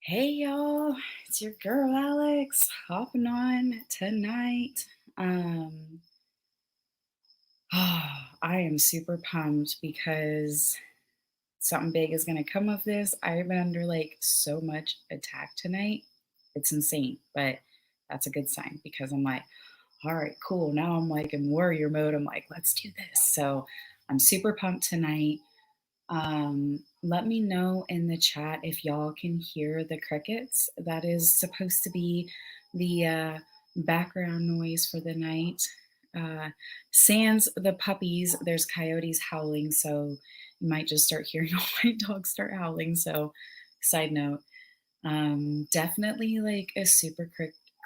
Hey y'all, it's your girl Alex hopping on tonight. Um, I am super pumped because something big is gonna come of this. I've been under like so much attack tonight. It's insane, but that's a good sign because I'm like, all right, cool. Now I'm like in warrior mode. I'm like, let's do this. So I'm super pumped tonight. Let me know in the chat if y'all can hear the crickets. That is supposed to be the background noise for the night. Uh, Sans the puppies, there's coyotes howling, so you might just start hearing all my dogs start howling. So, side note, definitely like a super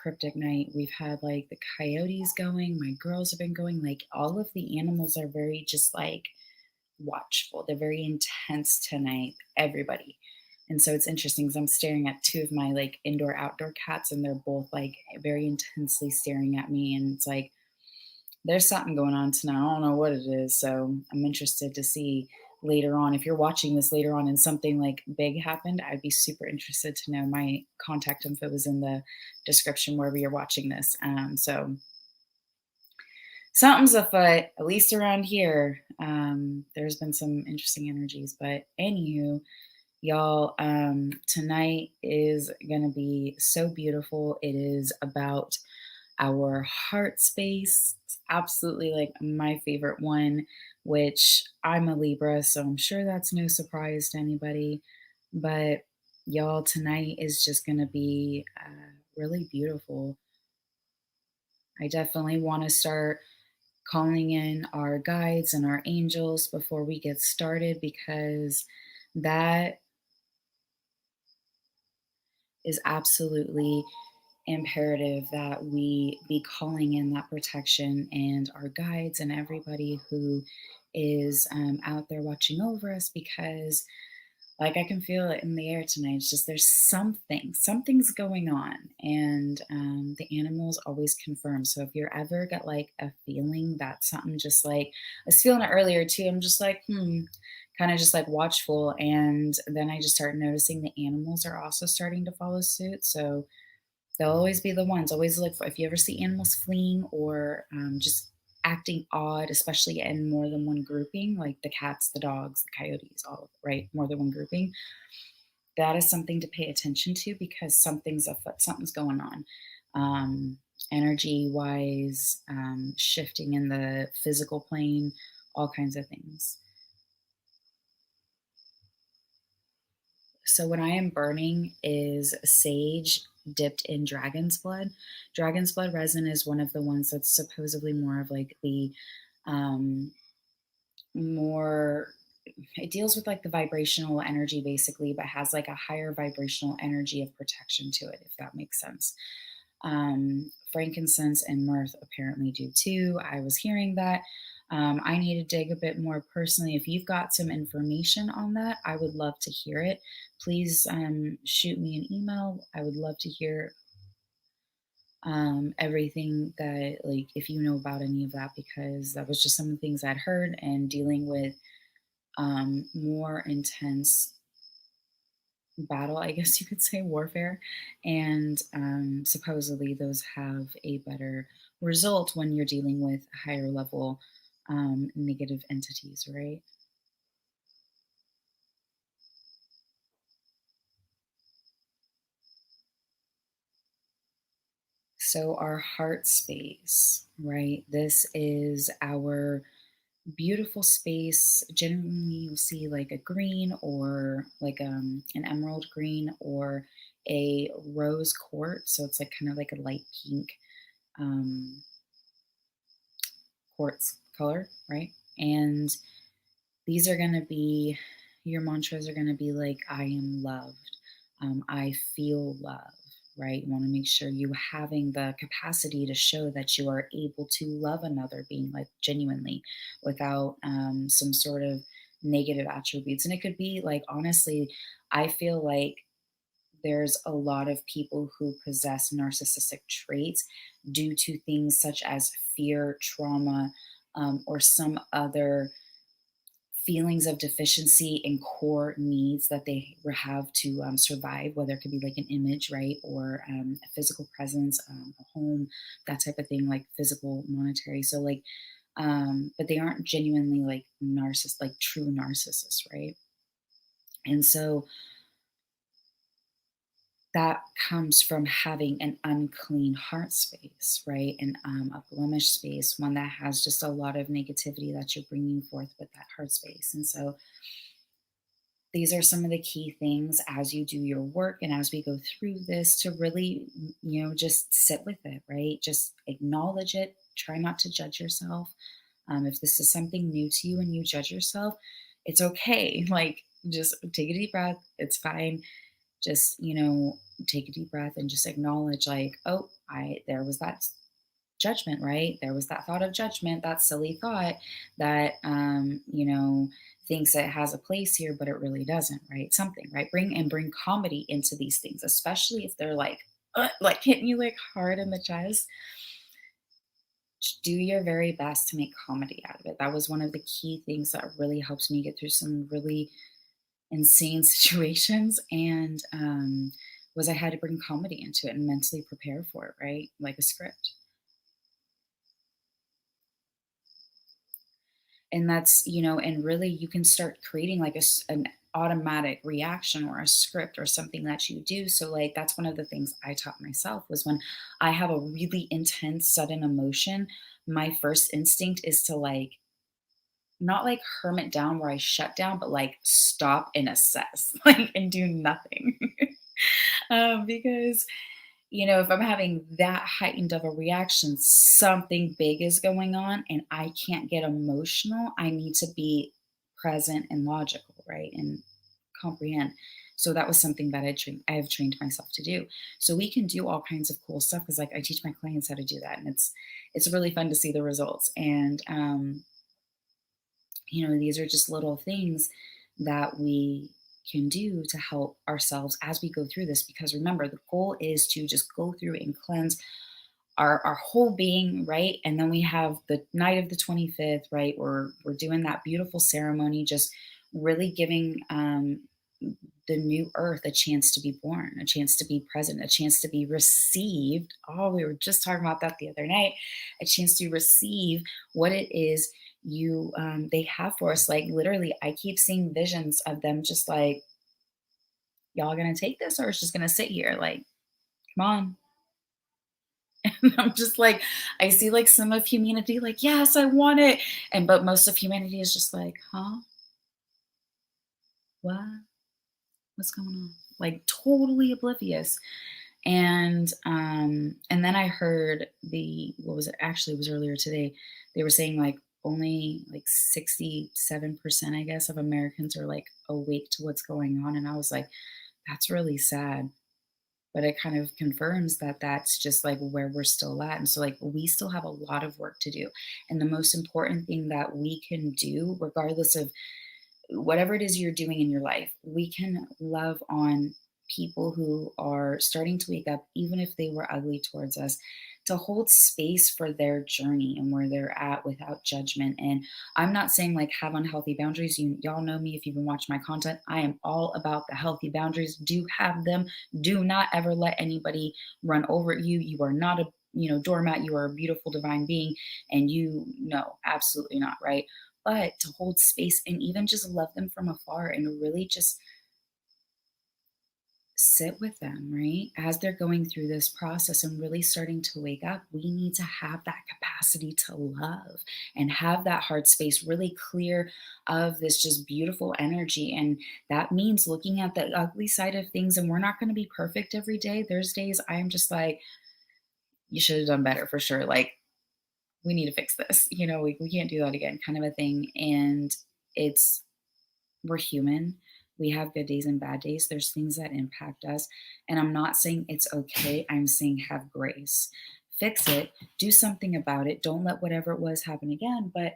cryptic night. We've had like the coyotes going, my girls have been going, like all of the animals are very just like watchful. They're very intense tonight, everybody. And so it's interesting because I'm staring at two of my like indoor outdoor cats and they're both like very intensely staring at me. And it's like, there's something going on tonight. I don't know what it is. So I'm interested to see later on. If you're watching this later on and something like big happened, I'd be super interested to know. My contact info is in the description wherever you're watching this. So something's afoot, at least around here. There's been some interesting energies, but anywho, y'all, tonight is gonna be so beautiful. It is about our heart space. It's absolutely like my favorite one, which I'm a Libra, so I'm sure that's no surprise to anybody. But y'all, tonight is just gonna be really beautiful. I definitely want to start calling in our guides and our angels before we get started because that is absolutely imperative that we be calling in that protection and our guides and everybody who is out there watching over us because like I can feel it in the air tonight. It's just there's something's going on, and the animals always confirm. So if you're ever got like a feeling that something just like I was feeling it earlier too. I'm just like kind of just like watchful, and then I just start noticing the animals are also starting to follow suit. So they'll always be the ones. Always look for if you ever see animals fleeing or just acting odd, especially in more than one grouping, like the cats, the dogs, the coyotes, all right, more than one grouping. That is something to pay attention to because something's afoot, something's going on. Energy wise, shifting in the physical plane, all kinds of things. So what I am burning is sage dipped in dragon's blood. Dragon's blood resin is one of the ones that's supposedly more of like the um, more it deals with like the vibrational energy basically, but has like a higher vibrational energy of protection to it, if that makes sense. Frankincense and mirth apparently do too. I was hearing that. I need to dig a bit more personally. If you've got some information on that, I would love to hear it. Please shoot me an email. I would love to hear everything that, like, if you know about any of that, because that was just some of the things I'd heard and dealing with more intense battle, I guess you could say, warfare. And supposedly those have a better result when you're dealing with higher level negative entities, right? So, our heart space, right? This is our beautiful space. Generally, you'll see like a green or like an emerald green or a rose quartz. So, it's like kind of like a light pink um, quartz color, right? And these are going to be your mantras are going to be like, I am loved. I feel love, right? You want to make sure you having the capacity to show that you are able to love another being like genuinely without some sort of negative attributes. And it could be like, honestly, I feel like there's a lot of people who possess narcissistic traits due to things such as fear, trauma, or some other feelings of deficiency in core needs that they have to survive, whether it could be like an image, right, or a physical presence, a home, that type of thing, like physical, monetary. So like, but they aren't genuinely like like true narcissists, right? And so that comes from having an unclean heart space, right? And a blemish space, one that has just a lot of negativity that you're bringing forth with that heart space. And so these are some of the key things as you do your work and as we go through this to really, just sit with it, right? Just acknowledge it. Try not to judge yourself. If this is something new to you and you judge yourself, it's okay. Like, just take a deep breath. It's fine. Just, take a deep breath and just acknowledge, like, oh, there was that judgment, right? There was that thought of judgment, that silly thought that, thinks it has a place here, but it really doesn't, right? Something, right? Bring comedy into these things, especially if they're like hitting you like hard in the chest. Do your very best to make comedy out of it. That was one of the key things that really helps me get through some really insane situations, and was I had to bring comedy into it and mentally prepare for it, right? Like a script. And that's, and really you can start creating like an automatic reaction or a script or something that you do. So like that's one of the things I taught myself was when I have a really intense sudden emotion, my first instinct is to like not like hermit down where I shut down, but like stop and assess, like, and do nothing. Because, if I'm having that heightened of a reaction, something big is going on and I can't get emotional. I need to be present and logical, right? And comprehend. So that was something that I have trained myself to do. So we can do all kinds of cool stuff because like I teach my clients how to do that, and it's really fun to see the results. And these are just little things that we can do to help ourselves as we go through this. Because remember, the goal is to just go through and cleanse our whole being, right? And then we have the night of the 25th, right? We're doing that beautiful ceremony, just really giving the new earth a chance to be born, a chance to be present, a chance to be received. Oh, we were just talking about that the other night. A chance to receive what it is they have for us. Like literally, I keep seeing visions of them just like, y'all gonna take this or it's just gonna sit here? Like, come on. And I'm just like, I see like some of humanity like, yes, I want it. And but most of humanity is just like, huh? What? What's going on? Like totally oblivious. And then I heard what was it? Actually, it was earlier today. They were saying like only like 67%, I guess, of Americans are like awake to what's going on. And I was like, that's really sad. But it kind of confirms that that's just like where we're still at. And so like we still have a lot of work to do. And the most important thing that we can do, regardless of whatever it is you're doing in your life, we can love on people who are starting to wake up, even if they were ugly towards us, to hold space for their journey and where they're at without judgment. And I'm not saying like have unhealthy boundaries. Y'all know me if you've been watching my content. I am all about the healthy boundaries. Do have them. Do not ever let anybody run over you. You are not a doormat. You are a beautiful divine being, and no, absolutely not, right? But to hold space and even just love them from afar and really just sit with them, right? As they're going through this process and really starting to wake up, we need to have that capacity to love and have that heart space really clear of this just beautiful energy. And that means looking at the ugly side of things. And we're not going to be perfect every day. There's days I am just like, you should have done better for sure. Like, we need to fix this. We can't do that again, kind of a thing. And it's, we're human. We have good days and bad days. There's things that impact us. And I'm not saying it's okay. I'm saying have grace. Fix it. Do something about it. Don't let whatever it was happen again. But,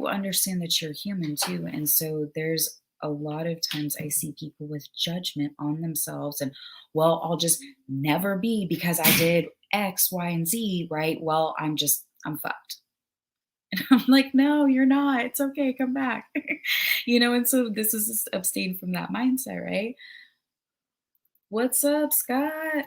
understand that you're human too. And so there's a lot of times I see people with judgment on themselves and, well, I'll just never be because I did X, Y, and Z, right? Well, I'm fucked. And I'm like, no, you're not. It's okay. Come back. And so this is just abstain from that mindset, right? What's up, Scott?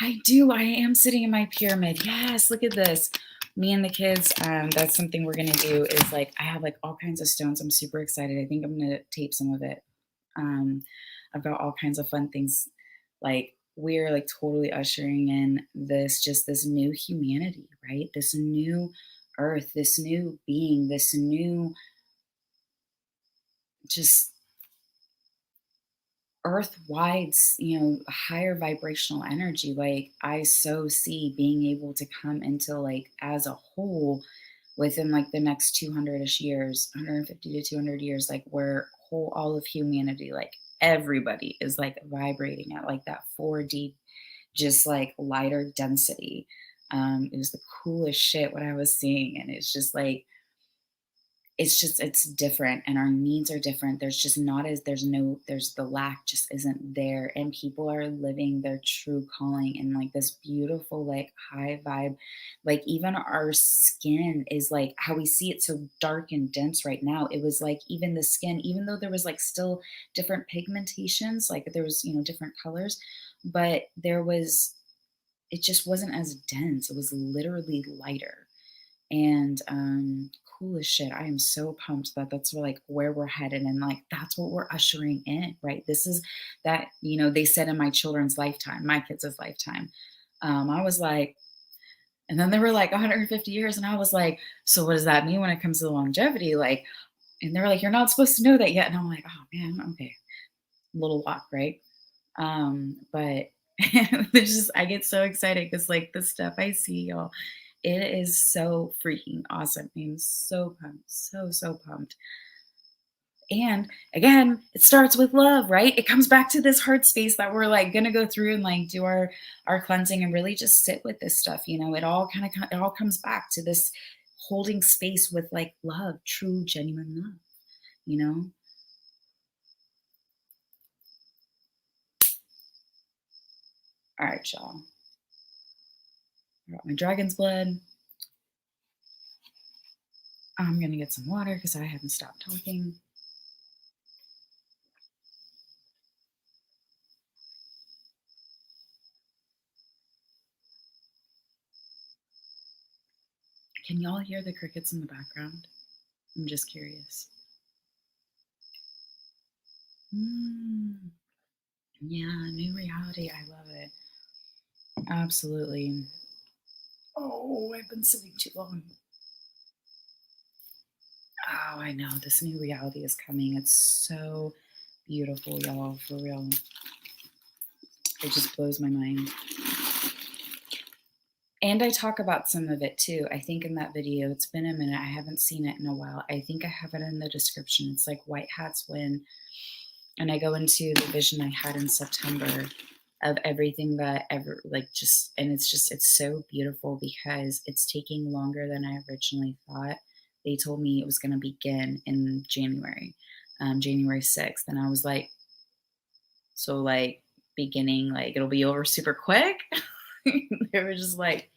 I do. I am sitting in my pyramid. Yes, look at this. Me and the kids, that's something we're gonna do is like I have like all kinds of stones. I'm super excited. I think I'm gonna tape some of it. Um, I've got all kinds of fun things. Like we're like totally ushering in this new humanity, right? This new earth, this new being, this new just earth-wide, higher vibrational energy. Like I so see being able to come into like as a whole within like the next 200ish years, 150 to 200 years, like where whole all of humanity, like everybody is like vibrating at like that 4D, just like lighter density. It was the coolest shit what I was seeing, and it's just like it's different, and our needs are different. There's just not as there's the lack just isn't there, and people are living their true calling in like this beautiful like high vibe. Like even our skin is like how we see it so dark and dense right now. It was like even the skin, even though there was like still different pigmentations, like there was different colors, but it just wasn't as dense. It was literally lighter. And cool as shit. I am so pumped that that's like where we're headed, and like that's what we're ushering in, right? This is that, they said in my children's lifetime, my kids' lifetime. I was like, and then they were like 150 years, and I was like, so what does that mean when it comes to longevity? Like, and they were like, you're not supposed to know that yet. And I'm like, oh man, okay, little walk, right? But it's just I get so excited because like the stuff I see, y'all, it is so freaking awesome. I'm so pumped, so pumped. And again, it starts with love, right? It comes back to this heart space that we're like gonna go through and like do our cleansing and really just sit with this stuff. It all comes back to this holding space with like love, true, genuine love. You know. All right, y'all. I got my dragon's blood. I'm gonna get some water because I haven't stopped talking. Can y'all hear the crickets in the background? I'm just curious. Mm, yeah, new reality. I love it. Absolutely. Oh, I've been sitting too long. Oh, I know. This new reality is coming. It's so beautiful, y'all, for real. It just blows my mind. And I talk about some of it too. I think in that video, it's been a minute. I haven't seen it in a while. I think I have it in the description. It's like White Hats Win. And I go into the vision I had in September of everything that ever, like, just, and it's so beautiful because it's taking longer than I originally thought. They told me it was going to begin in January, January 6th. And I was like, so, like, beginning, like, it'll be over super quick. They were just like,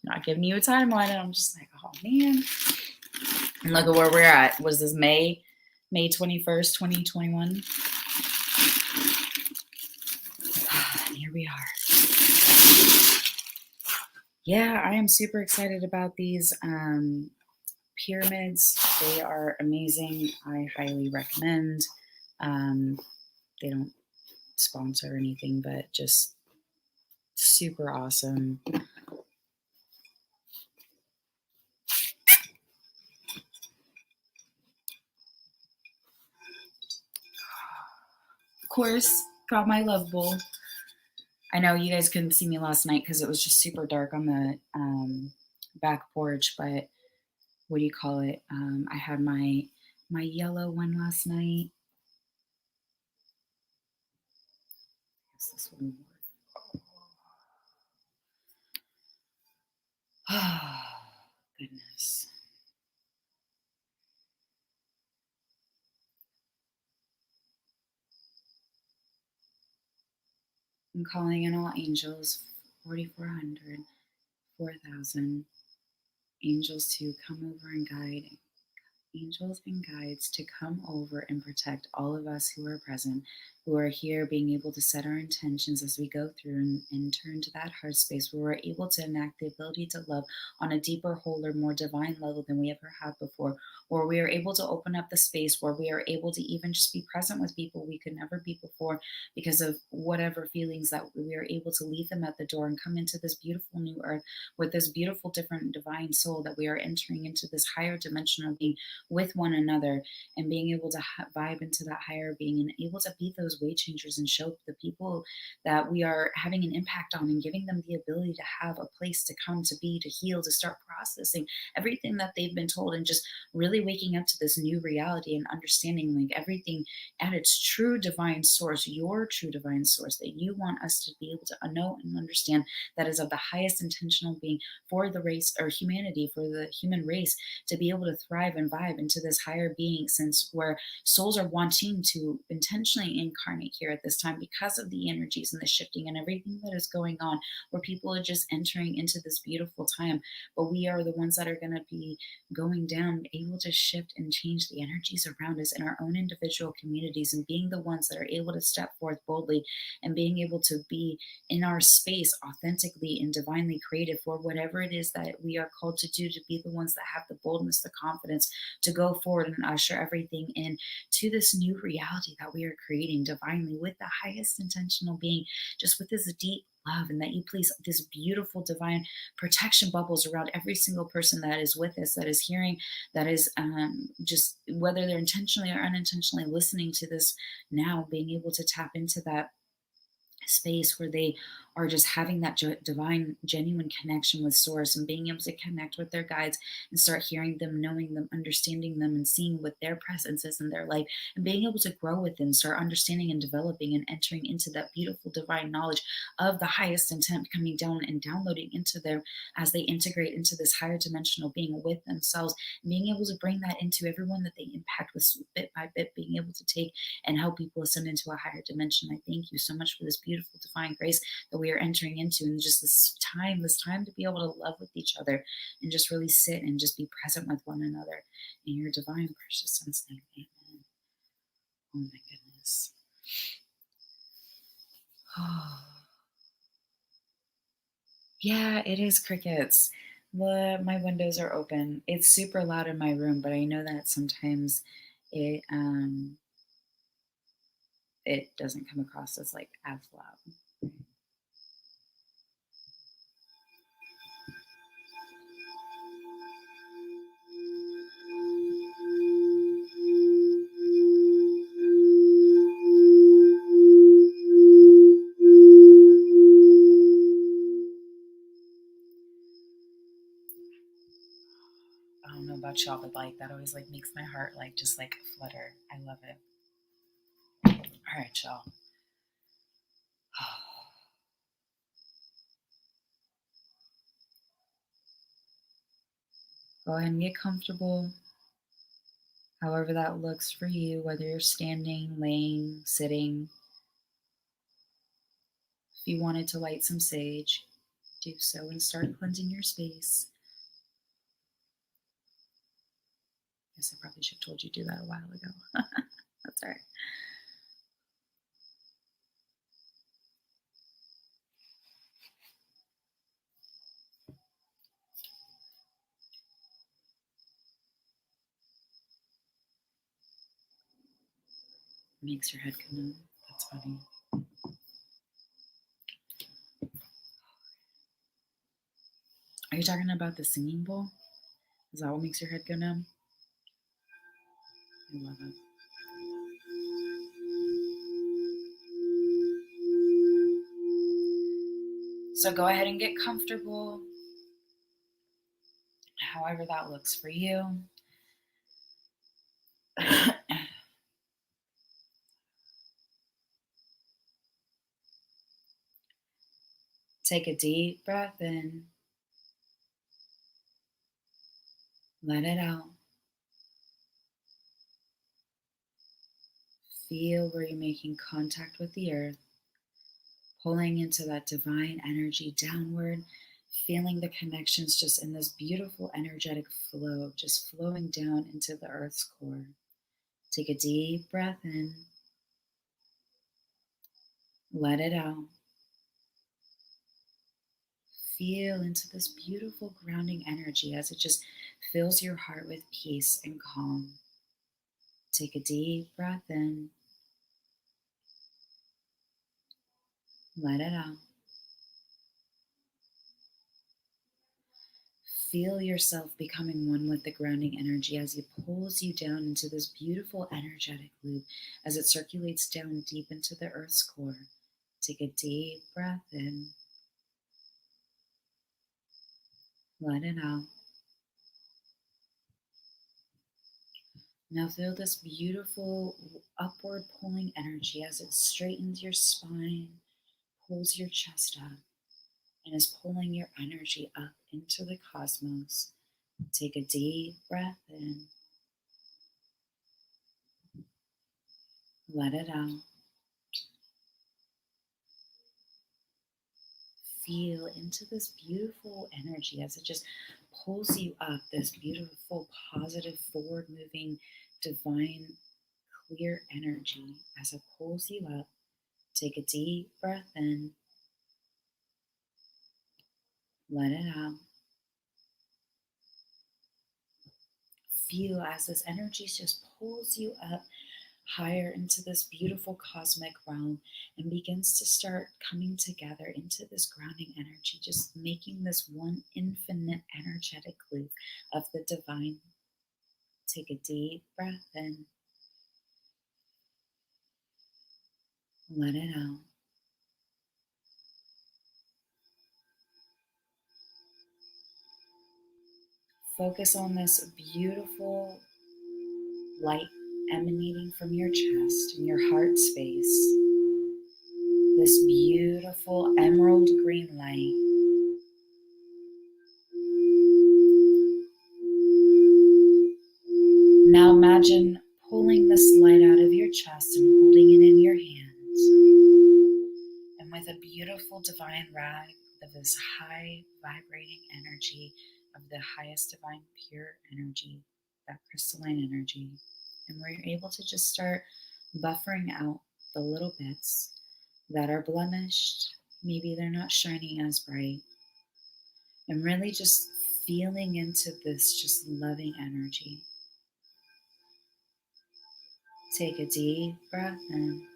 not giving you a timeline. And I'm just like, oh, man. And look at where we're at. Was this May 21st, 2021? And here we are. Yeah, I am super excited about these pyramids. They are amazing. I highly recommend. They don't sponsor anything, but just super awesome. Of course, got my love bowl. I know you guys couldn't see me last night because it was just super dark on the back porch, but what do you call it? I had my yellow one last night. Is this one? Oh, goodness. I'm calling in all angels, 4,400, 4,000. angels to come over and guide, angels and guides to come over and protect all of us who are present, who are here, being able to set our intentions as we go through and turn to that heart space where we're able to enact the ability to love on a deeper, wholer, more divine level than we ever have before, or we are able to open up the space where we are able to even just be present with people we could never be before because of whatever feelings, that we are able to leave them at the door and come into this beautiful new earth with this beautiful different divine soul, that we are entering into this higher dimensional being with one another, and being able to vibe into that higher being and able to be those way changers and show the people that we are having an impact on, and giving them the ability to have a place to come, to be, to heal, to start processing everything that they've been told, and just really waking up to this new reality and understanding like everything at its true divine source, your true divine source that you want us to be able to know and understand, that is of the highest intentional being for the race or humanity, for the human race to be able to thrive and vibe into this higher being, since where souls are wanting to intentionally incarnate here at this time because of the energies and the shifting and everything that is going on, where people are just entering into this beautiful time. But we are the ones that are going to be going down, able to shift and change the energies around us in our own individual communities, and being the ones that are able to step forth boldly and being able to be in our space authentically and divinely creative for whatever it is that we are called to do, to be the ones that have the boldness, the confidence to go forward and usher everything in to this new reality that we are creating divinely with the highest intentional being, just with this deep love, and that you place this beautiful divine protection bubbles around every single person that is with us, that is hearing, that is just whether they're intentionally or unintentionally listening to this now, being able to tap into that space where they are just having that divine genuine connection with source, and being able to connect with their guides and start hearing them, knowing them, understanding them, and seeing what their presence is in their life, and being able to grow within, start understanding and developing and entering into that beautiful divine knowledge of the highest intent coming down and downloading into them as they integrate into this higher dimensional being with themselves, and being able to bring that into everyone that they impact with, bit by bit, being able to take and help people ascend into a higher dimension. I thank you so much for this beautiful divine grace that we are entering into, and just this time to be able to love with each other and just really sit and just be present with one another. In your divine precious son's name, amen. Oh my goodness. Yeah, it is crickets. My windows are open. It's super loud in my room, but I know that sometimes it it doesn't come across as like as loud. I don't know about y'all, but like that always like makes my heart like just like flutter. I love it. All right, y'all. Go ahead and get comfortable, however that looks for you, whether you're standing, laying, sitting. If you wanted to light some sage, do so and start cleansing your space. Guess I probably should have told you to do that a while ago. That's all right. Makes your head come in. That's funny. Are you talking about the singing bowl? Is that what makes your head go numb? I love it. So go ahead and get comfortable, however that looks for you. Take a deep breath in, let it out. Feel where you're making contact with the earth, pulling into that divine energy downward. Feeling the connections just in this beautiful energetic flow, just flowing down into the earth's core. Take a deep breath in, let it out. Feel into this beautiful grounding energy as it just fills your heart with peace and calm. Take a deep breath in, let it out. Feel yourself becoming one with the grounding energy as it pulls you down into this beautiful energetic loop as it circulates down deep into the earth's core. Take a deep breath in, let it out. Now feel this beautiful upward pulling energy as it straightens your spine, pulls your chest up, and is pulling your energy up into the cosmos. Take a deep breath in, let it out. Feel into this beautiful energy as it just pulls you up, this beautiful, positive, forward moving, divine, clear energy as it pulls you up. Take a deep breath in, let it out. Feel as this energy just pulls you up higher into this beautiful cosmic realm and begins to start coming together into this grounding energy, just making this one infinite energetic loop of the divine. Take a deep breath in, let it out. Focus on this beautiful light emanating from your chest and your heart space. This beautiful emerald green light. Now imagine pulling this light out of your chest and holding it in your hands. And with a beautiful divine rag of this high vibrating energy of the highest divine pure energy, that crystalline energy. And we're able to just start buffering out the little bits that are blemished. Maybe they're not shining as bright. And really just feeling into this just loving energy. Take a deep breath in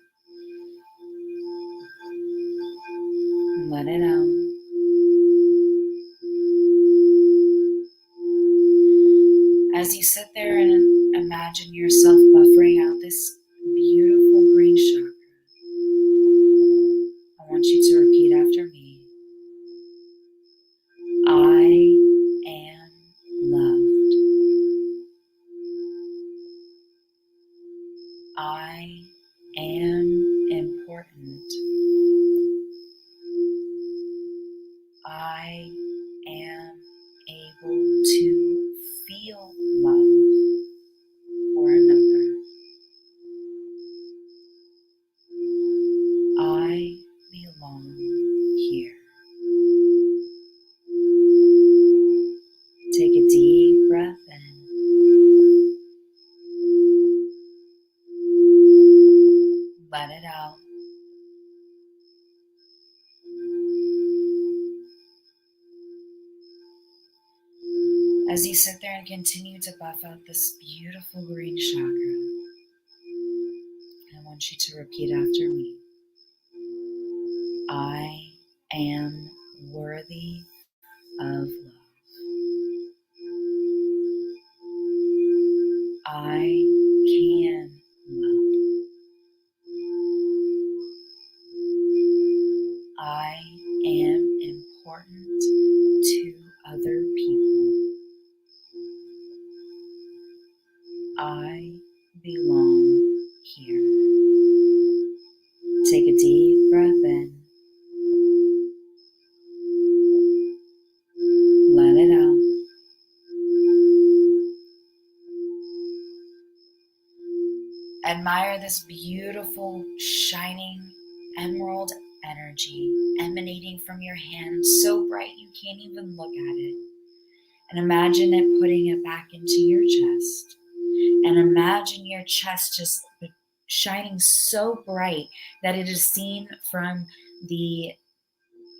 and let it out. As you sit there and imagine yourself buffering out this beautiful green chakra, I want you to repeat after me. I am loved. I am important. I am able to feel love for another. I belong here. Take a deep breath in. Let it out. As you sit there and continue to buff out this beautiful green chakra, I want you to repeat after me. I am worthy of love. I can love. I am important to other people. I belong here. Take a deep breath in. Let it out. Admire this beautiful, shining, emerald energy emanating from your hand, so bright you can't even look at it. And imagine it putting it back into your chest. And imagine your chest just shining so bright that it is seen from the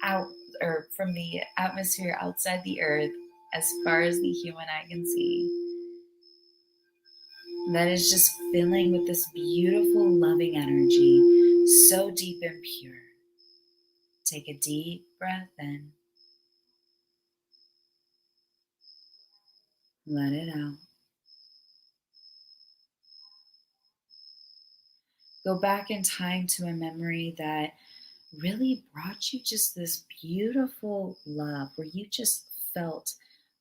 out or from the atmosphere outside the earth as far as the human eye can see. That is just filling with this beautiful, loving energy, so deep and pure. Take a deep breath in. Let it out. Go back in time to a memory that really brought you just this beautiful love where you just felt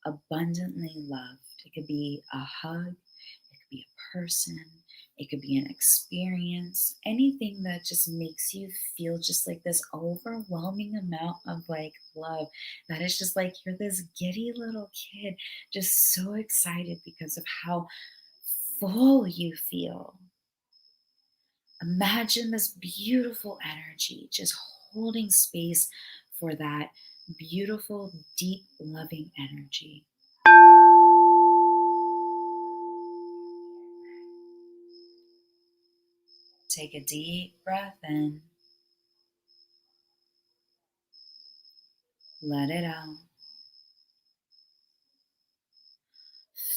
abundantly loved. It could be a hug, it could be a person, it could be an experience, anything that just makes you feel just like this overwhelming amount of like love that is just like you're this giddy little kid, just so excited because of how full you feel. Imagine this beautiful energy just holding space for that beautiful, deep, loving energy. Take a deep breath in. Let it out.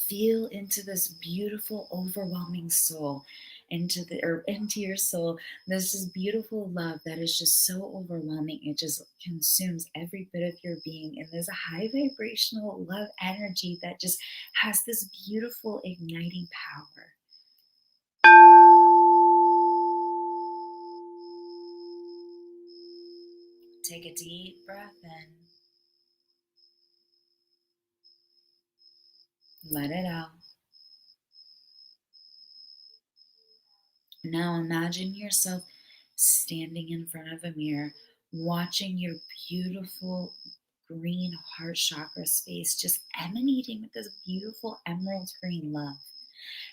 Feel into this beautiful, overwhelming soul, into your soul. There's this beautiful love that is just so overwhelming. It just consumes every bit of your being. And there's a high vibrational love energy that just has this beautiful igniting power. Take a deep breath in. Let it out. Now imagine yourself standing in front of a mirror, watching your beautiful green heart chakra space just emanating with this beautiful emerald green love.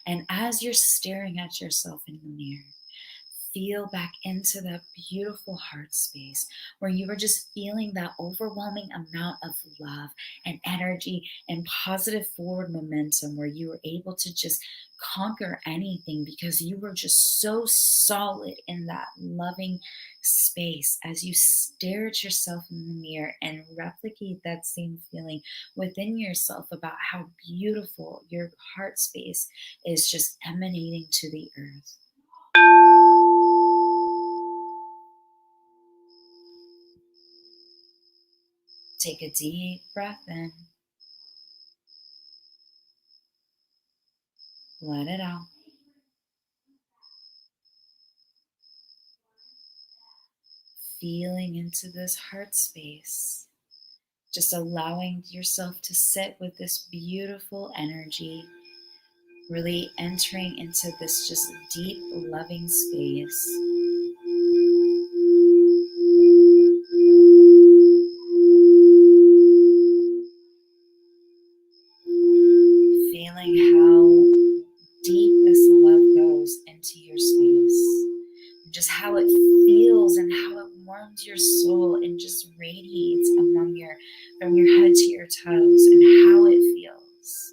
And as you're staring at yourself in the mirror, feel back into that beautiful heart space where you were just feeling that overwhelming amount of love and energy and positive forward momentum, where you were able to just conquer anything because you were just so solid in that loving space. As you stare at yourself in the mirror and replicate that same feeling within yourself about how beautiful your heart space is just emanating to the earth. Take a deep breath in. Let it out. Feeling into this heart space. Just allowing yourself to sit with this beautiful energy. Really entering into this just deep, loving space. Feeling how deep this love goes into your space. Just how it feels and how it warms your soul and just radiates from your head to your toes, and how it feels.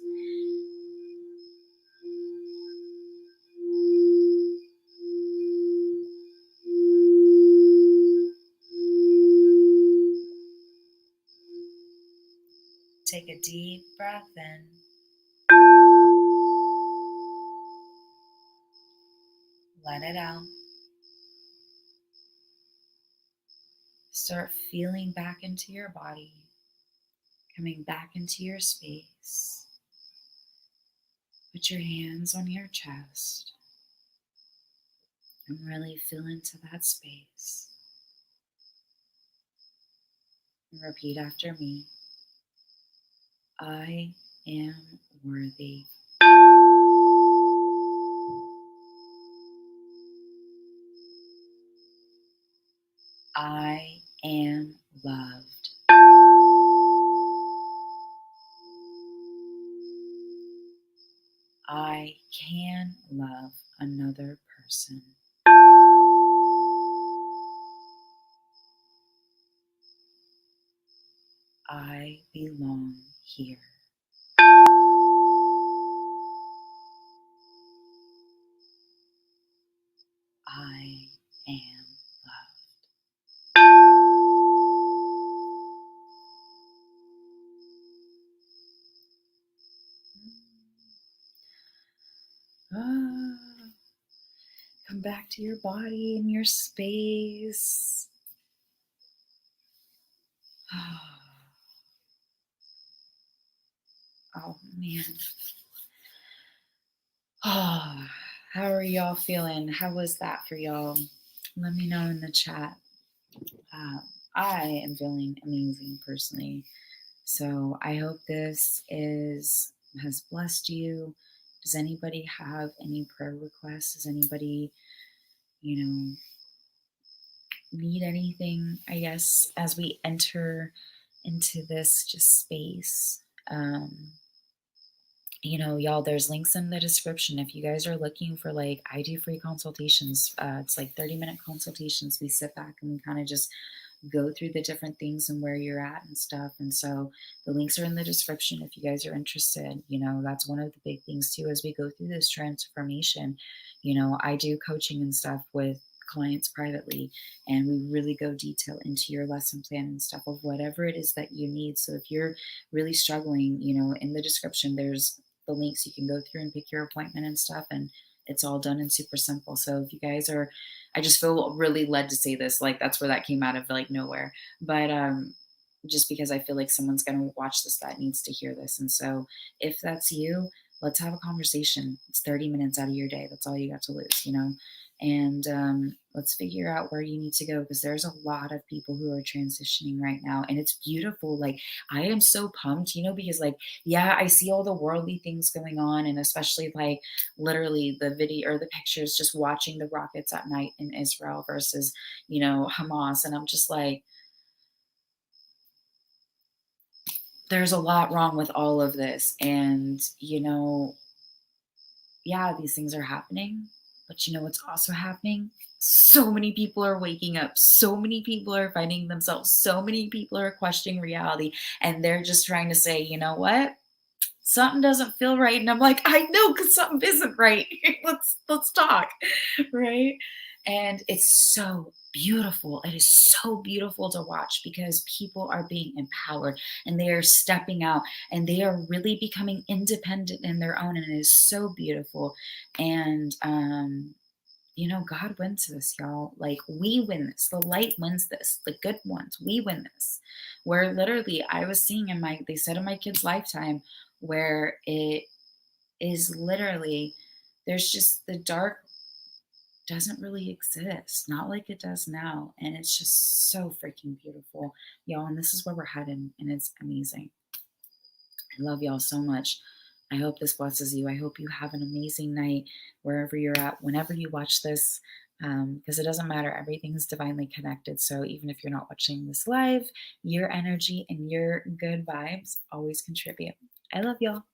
Take a deep breath in. Let it out. Start feeling back into your body, coming back into your space. Put your hands on your chest and really feel into that space. And repeat after me. I am worthy. I am loved. I can love another person. I belong here. I am loved. Ah, come back to your body and your space. Oh man. Oh, how are y'all feeling? How was that for y'all? Let me know in the chat. Uh, I am feeling amazing personally. So I hope this is has blessed you. Does anybody have any prayer requests? Does anybody, you know, need anything? I guess as we enter into this just space. Y'all, there's links in the description. If you guys are looking for, like, I do free consultations. It's like 30-minute consultations. We sit back and we kind of just go through the different things and where you're at and stuff. And so the links are in the description if you guys are interested. That's one of the big things too, as we go through this transformation. I do coaching and stuff with clients privately, and we really go detail into your lesson plan and stuff of whatever it is that you need. So if you're really struggling, in the description, there's the links you can go through and pick your appointment and stuff. And it's all done and super simple. So if you guys are, I just feel really led to say this, like that's where that came out of, like nowhere. But just because I feel like someone's gonna watch this that needs to hear this. And so if that's you, let's have a conversation. It's 30 minutes out of your day. That's all you got to lose. And let's figure out where you need to go, because there's a lot of people who are transitioning right now, and it's beautiful. Like, I am so pumped, because, like, yeah, I see all the worldly things going on, and especially, like, literally the video or the pictures, just watching the rockets at night in Israel versus Hamas, and I'm just like, there's a lot wrong with all of this. And yeah, these things are happening, but what's also happening? So many people are waking up. So many people are finding themselves. So many people are questioning reality, and they're just trying to say, you know what? Something doesn't feel right. And I'm like, I know, because something isn't right. let's talk. Right. And it's so beautiful. It is so beautiful to watch, because people are being empowered and they are stepping out and they are really becoming independent in their own. And it is so beautiful. And God wins this, y'all. Like, we win this. The light wins this. The good ones, we win this. Where literally I was seeing they said in my kid's lifetime, where it is literally, there's just the dark doesn't really exist, not like it does now. And it's just so freaking beautiful, y'all. And this is where we're heading, and it's amazing. I love y'all so much. I hope this blesses you. I hope you have an amazing night wherever you're at, whenever you watch this, because it doesn't matter. Everything's divinely connected. So even if you're not watching this live, your energy and your good vibes always contribute. I love y'all.